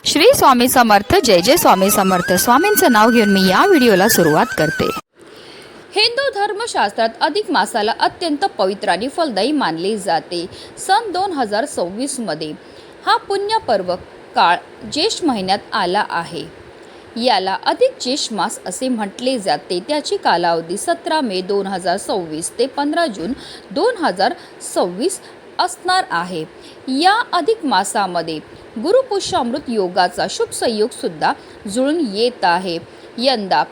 श्री स्वामी समर्थ. जय जय स्वामी समर्थ. स्वामींचं नाव घेऊन मी या व्हिडिओला सुरुवात करते. हिंदू धर्मशास्त्रात अधिक मासाला अत्यंत पवित्र आणि फलदायी मानले जाते. सन 2026 मध्ये हा पुण्यपर्व काळ ज्येष्ठ महिन्यात आला आहे. याला अधिक ज्येष्ठ मास असे म्हटले जाते. त्याची कालावधी 17 मे 2026 ते 15 जून 2026 असणार आहे. या अधिक मासामध्ये गुरुपुष्यामृत योगाचा शुभ संयोग सुद्धा जुळून येत आहे. यंदा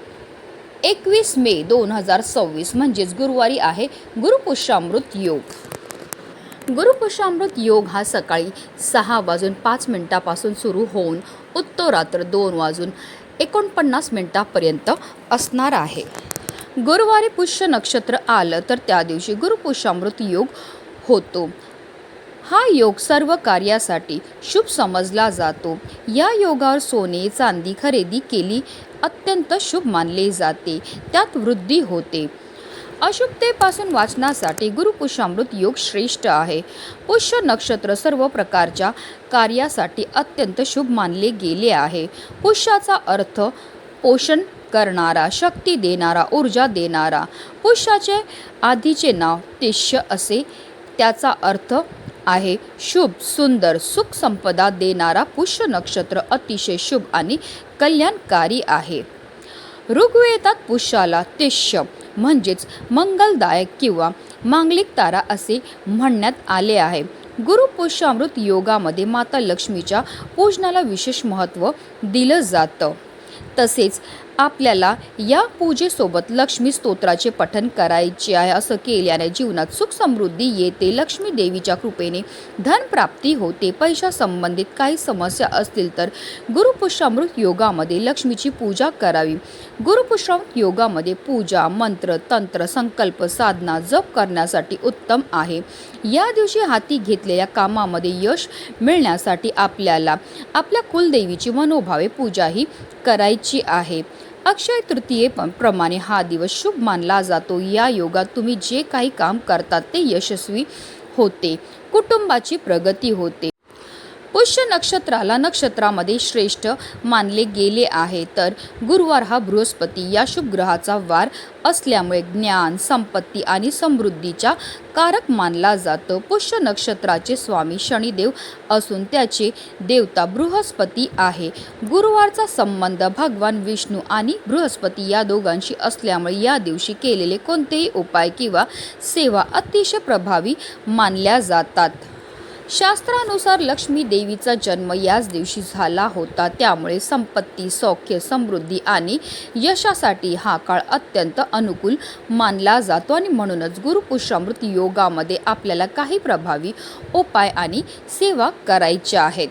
21 मे 2026 म्हणजेच गुरुवारी आहे गुरुपुष्यामृत योग. गुरुपुष्यामृत योग हा सकाळी 6:05 सुरू होऊन उत्तरात्र 2:49 पर्यंत असणार आहे. गुरुवारी पुष्य नक्षत्र आलं तर त्या दिवशी गुरुपुष्यामृत योग होतो. हा योग सर्व कार्यासाठी शुभ समजला जातो. या योगावर सोने चांदी खरेदी केली अत्यंत शुभ मानले जाते. त्यात वृद्धी होते. अशुभतेपासून वाचण्यासाठी गुरुपुष्यामृत योग श्रेष्ठ आहे. पुष्य नक्षत्र सर्व प्रकारच्या कार्यासाठी अत्यंत शुभ मानले गेले आहे. पुष्याचा अर्थ पोषण करणारा, शक्ती देणारा, ऊर्जा देणारा. पुष्याचे आधीचे नाव तिष्य असे. त्याचा अर्थ आहे शुभ, सुंदर, सुख संपदा देणारा. पुष्य नक्षत्र अतिशय शुभ आणि कल्याणकारी आहे. ऋग्वेदात पुष्याला तिष्य म्हणजेच मंगलदायक किंवा मांगलिक तारा असे म्हणण्यात आले आहे. गुरुपुष्यामृत योगामध्ये माता लक्ष्मीच्या पूजनाला विशेष महत्त्व दिलं जातं. तसेच आपल्याला या पूजेसोबत लक्ष्मी स्तोत्राचे पठण करायचे आहे. असं केल्याने जीवनात सुख समृद्धी येते. लक्ष्मी देवीच्या कृपेने धनप्राप्ती होते. पैशासंबंधित काही समस्या असतील तर गुरुपुष्यामृत योगामध्ये लक्ष्मीची पूजा करावी. गुरुपुष्यामृत योगामध्ये पूजा, मंत्र, तंत्र, संकल्प, साधना, जप करण्यासाठी उत्तम आहे. या दिवशी हाती घेतलेल्या कामामध्ये यश मिळण्यासाठी आपल्याला आपल्या कुलदेवीची मनोभावे पूजाही करायची आहे. अक्षय तृतीयेप्रमाणे हा दिवस शुभ मानला जातो. या योगात तुम्ही जे काही काम करतात ते यशस्वी होते. कुटुंबाची प्रगती होते. पुष्य नक्षत्राला नक्षत्रामध्ये श्रेष्ठ मानले गेले आहे. तर गुरुवार हा बृहस्पती या शुभ ग्रहाचा वार असल्यामुळे ज्ञान, संपत्ती आणि समृद्धीचा कारक मानला जातो. पुष्य नक्षत्राचे स्वामी शनिदेव असून त्याचे देवता बृहस्पती आहे. गुरुवारचा संबंध भगवान विष्णू आणि बृहस्पती या दोघांशी असल्यामुळे या दिवशी केलेले कोणतेही उपाय किंवा सेवा अतिशय प्रभावी मानल्या जातात. शास्त्रानुसार लक्ष्मी देवीचा जन्म याच दिवशी झाला होता. त्यामुळे संपत्ती, सौख्य, समृद्धी आणि यशासाठी हा काळ अत्यंत अनुकूल मानला जातो. आणि म्हणूनच गुरुपुष्यामृत योगामध्ये आपल्याला काही प्रभावी उपाय आणि सेवा करायच्या आहेत.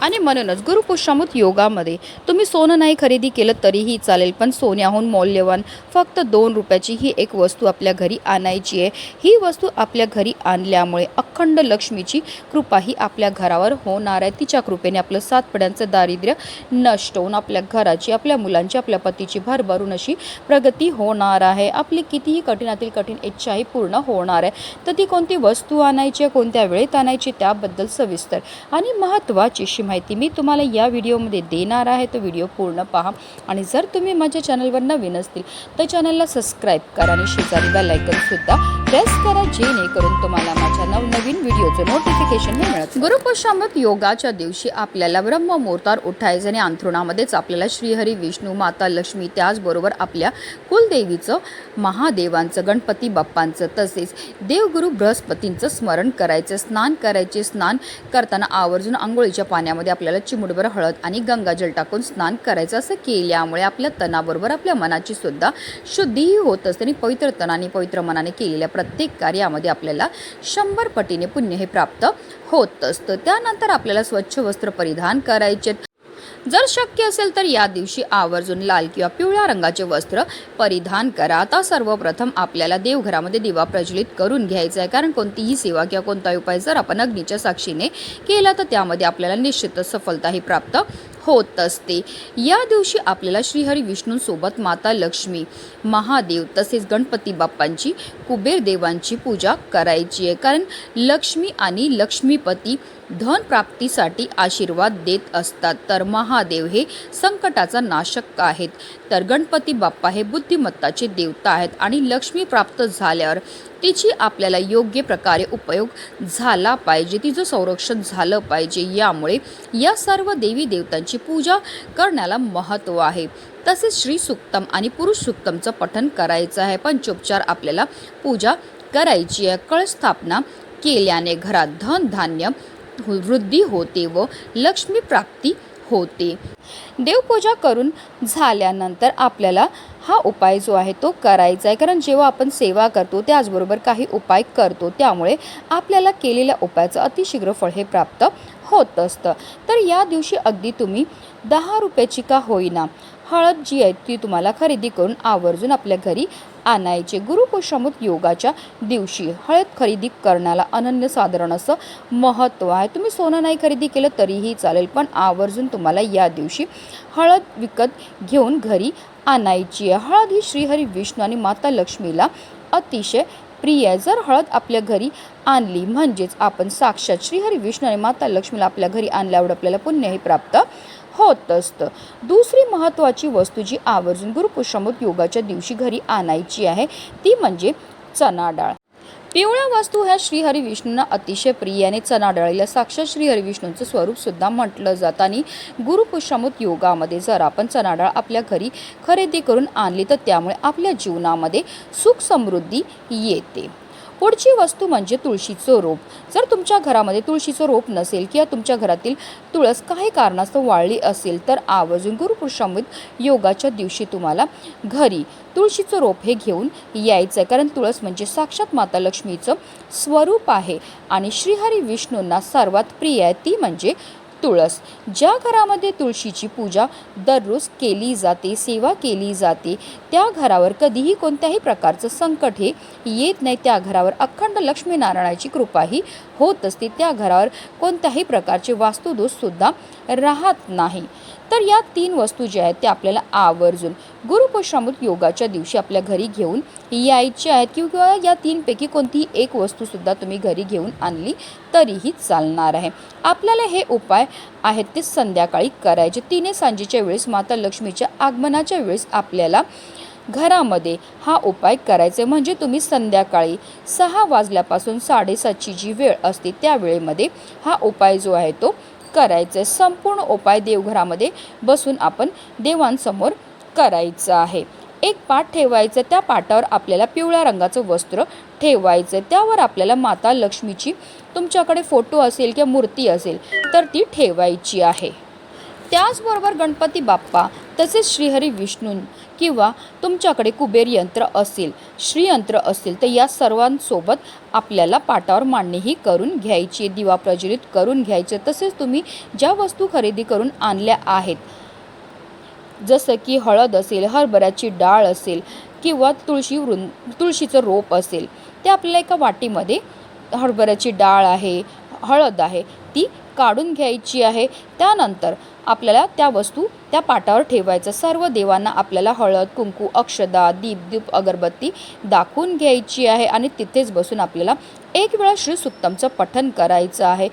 आणि म्हणूनच गुरुपुष्यामृत योगामध्ये तुम्ही सोनं नाही खरेदी केलं तरीही चालेल, पण सोन्याहून मौल्यवान फक्त 2 रुपयाची ही एक वस्तू आपल्या घरी आणायची आहे. ही वस्तू आपल्या घरी आणल्यामुळे अखंड लक्ष्मीची कृपा ही आपल्या घरावर होणार आहे. तिच्या कृपेने आपलं 7 पिढ्यांचं दारिद्र्य नष्ट होऊन आपल्या घराची, आपल्या मुलांची, आपल्या पतीची भरभरून अशी प्रगती होणार आहे. आपली कितीही कठीणातील कठीण इच्छाही पूर्ण होणार आहे. तर ती कोणती वस्तू आणायची, कोणत्या वेळेत आणायची त्याबद्दल सविस्तर आणि महत्त्वाची माहिती मी तुम्हाला या व्हिडिओमध्ये देणार आहे. तो व्हिडिओ पूर्ण पहा. आणि जर तुम्ही माझ्या चॅनलवर नवीन असतील तर चॅनलला सबस्क्राईब करा आणि शेजारी बेल आयकॉन सुद्धा प्रेस करा, जेणेकरून तुम्हाला माझ्या नवनवीन व्हिडिओचं नोटिफिकेशन मिळेल. गुरुपुष्यामृत योगाच्या दिवशी आपल्याला ब्रह्ममुहूर्तावर उठायचं आणि अंथरुणामध्येच आपल्याला श्रीहरी, विष्णू, माता लक्ष्मी, त्याचबरोबर आपल्या कुलदेवीचं, महादेवांचं, गणपती बाप्पांचं, तसेच देवगुरु बृहस्पतींचं स्मरण करायचं. स्नान करायचे. स्नान करताना आवर्जून आंघोळीच्या पाण्यामध्ये आपल्याला चिमुटभर हळद आणि गंगाजल टाकून स्नान करायचं. असं केल्यामुळे आपल्या तनाबरोबर आपल्या मनाची सुद्धा शुद्धीही होत असते. आणि पवित्र तनाने, पवित्र मनाने केलेल्या प्रत्येक कार्यामध्ये आपल्याला 100 पटीने पुण्य हे प्राप्त होत असतं. त्यानंतर आपल्याला स्वच्छ वस्त्र परिधान करायचे. जर शक्य असेल तर या दिवशी आवर्जून लाल किंवा पिवळ्या रंगाचे वस्त्र परिधान करा. आता सर्वप्रथम आपल्याला देवघरामध्ये दिवा प्रज्वलित करून घ्यायचा आहे. कारण कोणतीही सेवा किंवा कोणताही उपाय जर आपण अग्नीच्या साक्षीने केला तर त्यामध्ये आपल्याला निश्चितच सफलता ही प्राप्त होत असते। या दिवशी आपल्याला श्रीहरी विष्णूंसोबत माता लक्ष्मी, महादेव तसेच गणपती बाप्पांची, कुबेर देवांची पूजा करायची आहे, कारण लक्ष्मी आणि लक्ष्मीपती धन प्राप्तीसाठी आशीर्वाद देत असतात। तर महादेव हे संकटाचा नाशक आहेत, तर गणपती बाप्पा हे बुद्धिमत्ताचे देवता आहेत आणि लक्ष्मी प्राप्त झाल्यावर तिची आपल्याला योग्य प्रकारे उपयोग झाला पाहिजे, तिचं संरक्षण झालं पाहिजे। यामुळे या सर्व देवी देवतांची पूजा करण्याला महत्त्व आहे। तसेच श्री सुक्तम आणि पुरुष सुक्तमचं पठण करायचं आहे। पंचोपचार आपल्याला पूजा करायची आहे। कळश स्थापना केल्याने घरात धन धान्य वृद्धी होते व लक्ष्मी प्राप्ती होते। देवपूजा करून झाल्यानंतर आपल्याला हा उपाय जो आहे तो करायचा आहे, कारण जेव्हा आपण सेवा करतो त्याचबरोबर काही उपाय करतो, त्यामुळे आपल्याला केलेल्या उपायाचं अतिशीघ्र फळ हे प्राप्त होत असतं। तर या दिवशी अगदी तुम्ही 10 रुपयाची का होईना हळद जी आहे ती तुम्हाला खरेदी करून आवर्जून आपल्या घरी आणायचे। गुरुपुष्यामृत योगाच्या दिवशी हळद खरेदी करण्याला अनन्यसाधारण असं महत्त्व आहे। तुम्ही सोनं नाही खरेदी केलं तरीही चालेल, पण आवर्जून तुम्हाला या दिवशी हळद विकत घेऊन घरी आणायची आहे। हळद ही श्रीहरी विष्णू आणि माता लक्ष्मीला अतिशय प्रिय आहे। जर हळद आपल्या घरी आणली म्हणजेच आपण साक्षात श्रीहरी विष्णू आणि माता लक्ष्मीला आपल्या घरी आणल्यावर आपल्याला पुण्यही प्राप्त होत असतं। दुसरी महत्त्वाची वस्तू जी आवर्जून गुरुपुष्यामृत योगाच्या दिवशी घरी आणायची आहे ती म्हणजे चणा डाळ। पिवळ्या वस्तू ह्या श्रीहरी विष्णूंना अतिशय प्रिय आणि चणा डाळीला साक्षात श्रीहरी विष्णूंचं स्वरूप सुद्धा म्हटलं जातं आणि गुरुपुष्यामृत योगामध्ये जर आपण चणा डाळ आपल्या घरी खरेदी करून आणली तर त्यामुळे आपल्या जीवनामध्ये सुख समृद्धी येते। पुढची वस्तू म्हणजे तुळशीचं रोप। जर तुमच्या घरामध्ये तुळशीचं रोप नसेल किंवा तुमच्या घरातील तुळस काही कारणास्तव वाळली असेल तर आवर्जून गुरुपुष्यामृत योगाच्या दिवशी तुम्हाला घरी तुळशीचं रोप हे घेऊन यायचं आहे, कारण तुळस म्हणजे साक्षात माता लक्ष्मीचं स्वरूप आहे आणि श्रीहरी विष्णूंना सर्वात प्रिय आहे ती म्हणजे तुळस। ज्या घरामध्ये तुळशीची पूजा दररोज केली जाते, सेवा केली जाते, त्या घरावर कधीही कोणत्याही प्रकारचं संकट हे येत नाही। त्या घरावर अखंड लक्ष्मीनारायणाची कृपाही होत असते। त्या घरावर कोणत्याही प्रकारचे वास्तुदोषसुद्धा राहत नाही। तर या 3 वस्तू ज्या आहेत त्या आपल्याला आवर्जून गुरुपुष्यामृत योगाच्या दिवशी आपल्या घरी घेऊन यायच्या आहेत, किंवा या 3 पैकी कोणतीही एक वस्तूसुद्धा तुम्ही घरी घेऊन आणली तरीही चालणार आहे। आपल्याला हे उपाय आहेत ते संध्याकाळी करायचे। 3 सांजेच्या वेळेस माता लक्ष्मीच्या आगमनाच्या वेळेस आपल्याला घरामध्ये हा उपाय करायचा, म्हणजे तुम्ही संध्याकाळी 6 वाजल्यापासून 7:30ची जी वेळ असते त्या वेळेमध्ये हा उपाय जो आहे तो करायचा आहे। संपूर्ण उपाय देवघरामध्ये बसून आपण देवांसमोर करायचा आहे। एक पाट ठेवायचं, त्या पाटावर आपल्याला पिवळ्या रंगाचं वस्त्र ठेवायचं, त्यावर आपल्याला माता लक्ष्मीची तुमच्याकडे फोटो असेल किंवा मूर्ती असेल तर ती ठेवायची आहे। त्याचबरोबर गणपती बाप्पा तसेच श्रीहरी विष्णू किंवा तुमच्याकडे कुबेर यंत्र असेल, श्रीयंत्र असेल तर या सर्वांसोबत आपल्याला पाटावर मांडणीही करून घ्यायची, दिवा प्रज्वलित करून घ्यायचे। तसेच तुम्ही ज्या वस्तू खरेदी करून आणल्या आहेत जसं की हळद असेल, हरभऱ्याची डाळ असेल किंवा तुळशीचं रोप असेल, ते आपल्याला एका वाटीमध्ये हरभऱ्याची डाळ आहे, हळद आहे ती काढून घ्यायची आहे। त्यानंतर आपल्याला त्या वस्तू त्या पाटावर ठेवायचं। सर्व देवांना आपल्याला हळद, कुंकू, अक्षदा, दीप अगरबत्ती दाखवून घ्यायची आहे आणि तिथेच बसून आपल्याला एक वेळा श्री सुक्तमचं पठण करायचं आहे।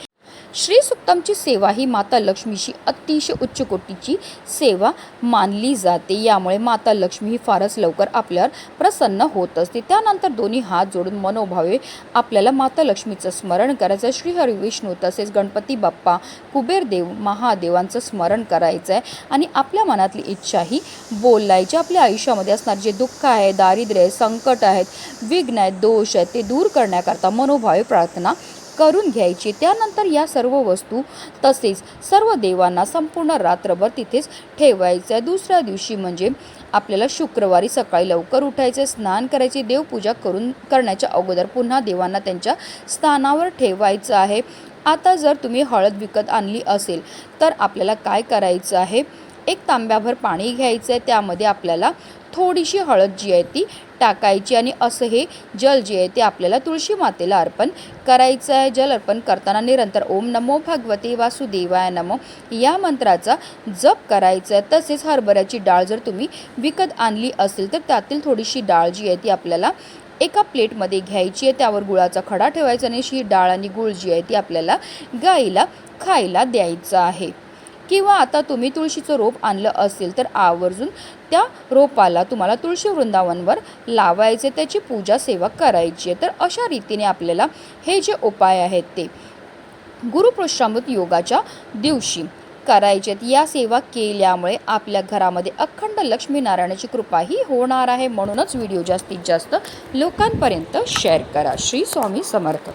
श्री सुक्तमची सेवा ही माता लक्ष्मीची अतिशय उच्च कोटीची सेवा मानली जाते। यामुळे माता लक्ष्मी ही फारच लवकर आपल्यावर प्रसन्न होत असते। त्यानंतर दोन्ही हात जोडून मनोभावे आपल्याला माता लक्ष्मीचं स्मरण करायचं, श्रीहरी विष्णू तसेच गणपती बाप्पा, कुबेर देव, महादेवांचं स्मरण करायचं आहे आणि आपल्या मनातली इच्छाही बोलायची। आपल्या आयुष्यामध्ये असणारे जे दुःख आहे, दारिद्र्य आहे, संकट आहेत, विघ्न आहेत, दोष आहेत ते दूर करण्याकरता मनोभावे प्रार्थना करून घ्यायची। त्यानंतर या सर्व वस्तू तसेच सर्व देवांना संपूर्ण रात्रभर तिथेच ठेवायचं आहे। दुसऱ्या दिवशी म्हणजे आपल्याला शुक्रवारी सकाळी लवकर उठायचे, स्नान करायचे, देवपूजा करण्याच्या अगोदर पुन्हा देवांना त्यांच्या स्थानावर ठेवायचं आहे। आता जर तुम्ही हळद विकत आणली असेल तर आपल्याला काय करायचं आहे, एक तांब्याभर पाणी घ्यायचं आहे, त्यामध्ये आपल्याला थोडीशी हळद जी आहे ती टाकायची आणि असं हे जल जे आहे ते आपल्याला तुळशी मातेला अर्पण करायचं आहे. जल अर्पण करताना निरंतर ओम नमो भगवते वासुदेवाय नमो या मंत्राचा जप करायचा आहे. तसेच हरभऱ्याची डाळ जर तुम्ही विकत आणली असेल तर त्यातील थोडीशी डाळ जी आहे ती आपल्याला एका प्लेटमध्ये घ्यायची आहे, त्यावर गुळाचा खडा ठेवायचा आणि ही डाळ आणि गूळ जी आहे ती आपल्याला गाईला खायला द्यायचं आहे. किंवा आता तुम्ही तुळशीचं रोप आणलं असेल तर आवर्जून त्या रोपाला तुम्हाला तुळशी वृंदावनवर लावायचे, त्याची पूजा सेवा करायची आहे. तर अशा रीतीने आपल्याला हे जे उपाय आहेत ते गुरुपुष्यामृत योगाच्या दिवशी करायचे आहेत. या सेवा केल्यामुळे आपल्या घरामध्ये अखंड लक्ष्मीनारायणाची कृपाही होणार आहे. म्हणूनच व्हिडिओ जास्तीत जास्त लोकांपर्यंत शेअर करा. श्री स्वामी समर्थ.